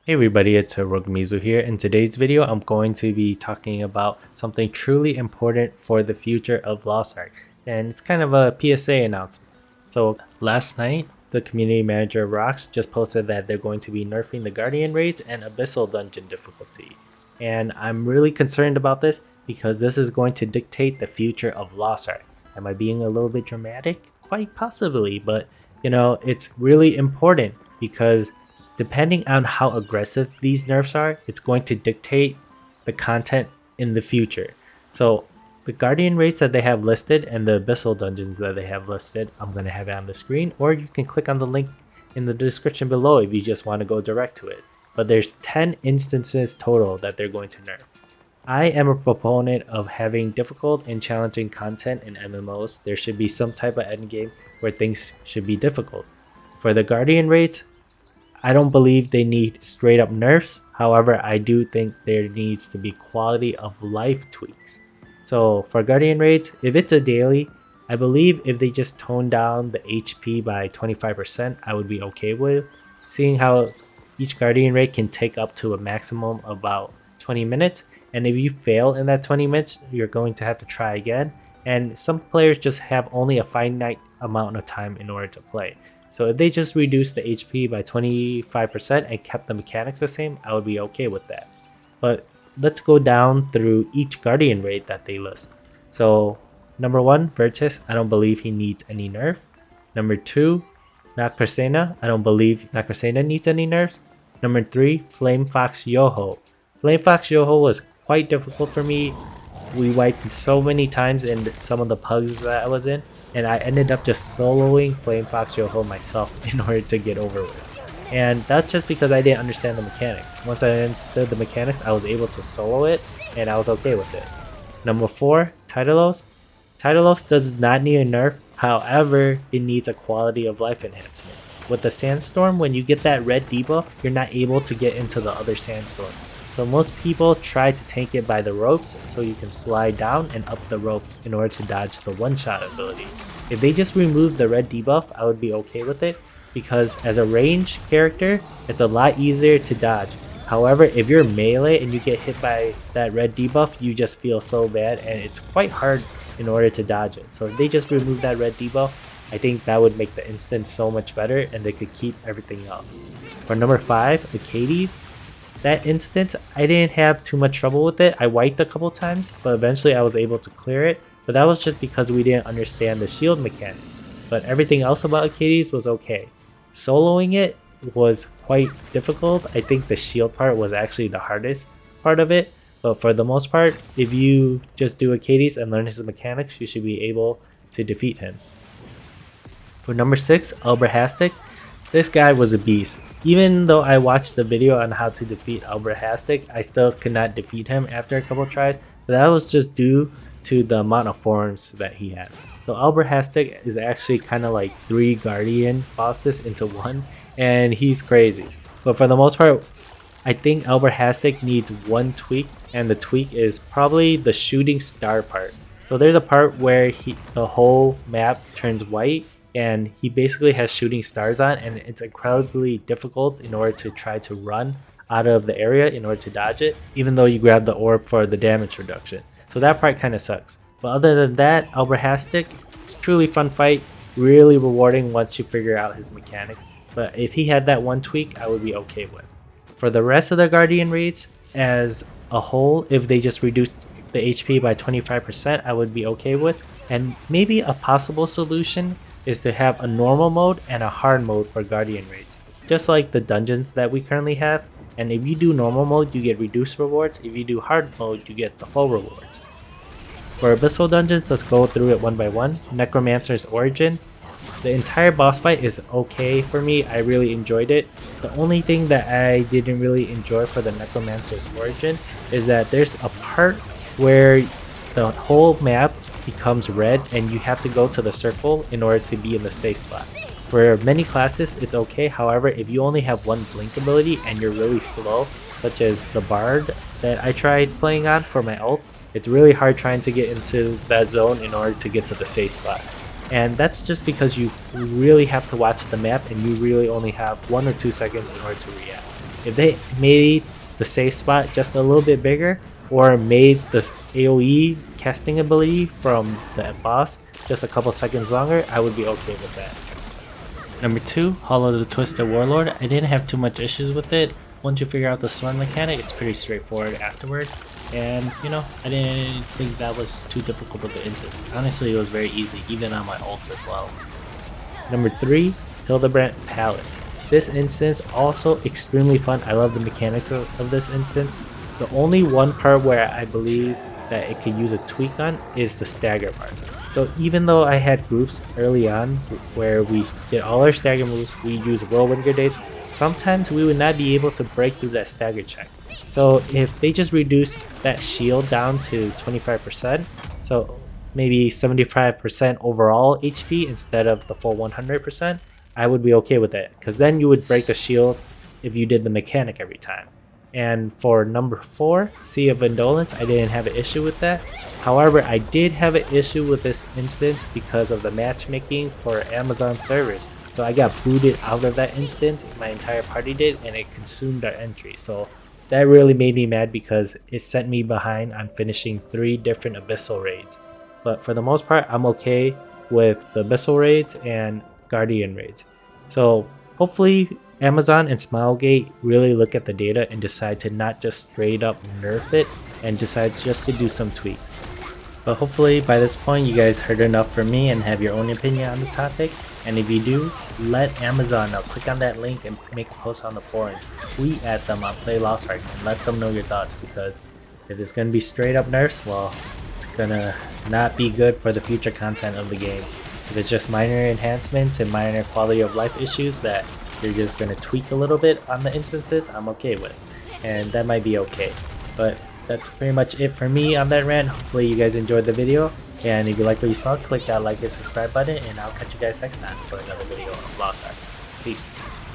Hey everybody, it's HeroicMizu here. In today's video, I'm going to be talking about something truly important for the future of Lost Ark, and it's kind of a PSA announcement. So last night, the community manager Rox just posted that they're going to be nerfing the Guardian raids and Abyssal dungeon difficulty. And I'm really concerned about this because this is going to dictate the future of Lost Ark. Am I being a little bit dramatic? Quite possibly, but it's really important because depending on how aggressive these nerfs are, it's going to dictate the content in the future. So the Guardian raids that they have listed and the Abyssal dungeons that they have listed, I'm going to have it on the screen, or you can click on the link in the description below if you just want to go direct to it. But there's 10 instances total that they're going to nerf. I am a proponent of having difficult and challenging content in MMOs. There should be some type of endgame where things should be difficult. For the Guardian raids, I don't believe they need straight up nerfs. However, I do think there needs to be quality of life tweaks. So for Guardian raids, if it's a daily, I believe if they just tone down the HP by 25%, I would be okay with. Seeing how each Guardian raid can take up to a maximum of about 20 minutes. And if you fail in that 20 minutes, you're going to have to try again. And some players just have only a finite amount of time in order to play. So if they just reduced the HP by 25% and kept the mechanics the same, I would be okay with that. But let's go down through each Guardian raid that they list. So number 1, Vertis, I don't believe he needs any nerf. Number 2, Nakrasena, I don't believe Nakrasena needs any nerfs. Number 3, Flame Fox Yoho. Flame Fox Yoho was quite difficult for me. We wiped so many times in some of the pugs that I was in, and I ended up just soloing Flame Fox Yoho myself in order to get over with. And that's just because I didn't understand the mechanics. Once I understood the mechanics, I was able to solo it, and I was okay with it. Number 4, Titalos. Titalos does not need a nerf, however, it needs a quality of life enhancement. With the Sandstorm, when you get that red debuff, you're not able to get into the other Sandstorm. So most people try to tank it by the ropes so you can slide down and up the ropes in order to dodge the one-shot ability. If they just remove the red debuff, I would be okay with it because as a ranged character, it's a lot easier to dodge. However, if you're melee and you get hit by that red debuff, you just feel so bad and it's quite hard in order to dodge it. So if they just remove that red debuff, I think that would make the instance so much better and they could keep everything else. For number 5, Acades. That instance, I didn't have too much trouble with it. I wiped a couple times, but eventually I was able to clear it. But that was just because we didn't understand the shield mechanic. But everything else about Acades was okay. Soloing it was quite difficult. I think the shield part was actually the hardest part of it. But for the most part, if you just do Acades and learn his mechanics, you should be able to defeat him. For number 6, Elbrahastic. This guy was a beast. Even though I watched the video on how to defeat Elbrahastic, I still could not defeat him after a couple tries, but that was just due to the amount of forms that he has. So Elbrahastic is actually kind of like 3 Guardian bosses into one, and he's crazy. But for the most part, I think Elbrahastic needs one tweak, and the tweak is probably the shooting star part. So there's a part where the whole map turns white, and he basically has shooting stars on, and it's incredibly difficult in order to try to run out of the area in order to dodge it, even though you grab the orb for the damage reduction. So that part kind of sucks. But other than that, Elbrahastic, it's a truly fun fight, really rewarding once you figure out his mechanics. But if he had that one tweak, I would be okay with. For the rest of the Guardian raids, as a whole, if they just reduced the HP by 25%, I would be okay with. And maybe a possible solution is to have a normal mode and a hard mode for Guardian raids, just like the dungeons that we currently have. And if you do normal mode, you get reduced rewards. If you do hard mode, you get the full rewards. For Abyssal dungeons, let's go through it one by one. Necromancer's Origin. The entire boss fight is okay for me. I really enjoyed it. The only thing that I didn't really enjoy for the Necromancer's Origin is that there's a part where the whole map becomes red and you have to go to the circle in order to be in the safe spot. For many classes, it's okay. However, if you only have one blink ability and you're really slow, such as the Bard that I tried playing on for my ult, it's really hard trying to get into that zone in order to get to the safe spot. And that's just because you really have to watch the map and you really only have 1 or 2 seconds in order to react. if they made the safe spot just a little bit bigger, or made the AoE casting ability from the boss just a couple seconds longer, I would be okay with that. Number 2, Hollow the Twisted Warlord. I didn't have too much issues with it. Once you figure out the sword mechanic, it's pretty straightforward afterward. And you know, I didn't think that was too difficult of an instance. Honestly, it was very easy, even on my ults as well. Number 3, Hildebrand Palace. This instance also extremely fun. I love the mechanics of this instance. The only one part where I believe that it could use a tweak on is the stagger part. So even though I had groups early on where we did all our stagger moves, we used whirlwind grenades, sometimes we would not be able to break through that stagger check. So if they just reduce that shield down to 25%, so maybe 75% overall HP instead of the full 100%, I would be okay with it, because then you would break the shield if you did the mechanic every time. And for number 4, Sea of Indolence, I didn't have an issue with that. However, I did have an issue with this instance because of the matchmaking for Amazon servers. So I got booted out of that instance, my entire party did, and it consumed our entry. So that really made me mad because it sent me behind on finishing 3 different Abyssal raids. But for the most part, I'm okay with the Abyssal raids and Guardian raids. So hopefully Amazon and Smilegate really look at the data and decide to not just straight up nerf it and decide just to do some tweaks. But hopefully by this point you guys heard enough from me and have your own opinion on the topic. And if you do, let Amazon know. Click on that link and make a post on the forums. Tweet at them on Play Lost Ark and let them know your thoughts, because if it's going to be straight up nerfs, well, it's going to not be good for the future content of the game. If it's just minor enhancements and minor quality of life issues that you're just going to tweak a little bit on the instances, I'm okay with. And that might be okay. But that's pretty much it for me on that rant. Hopefully you guys enjoyed the video. And if you like what you saw, click that like and subscribe button. And I'll catch you guys next time for another video of Lost Ark. Peace.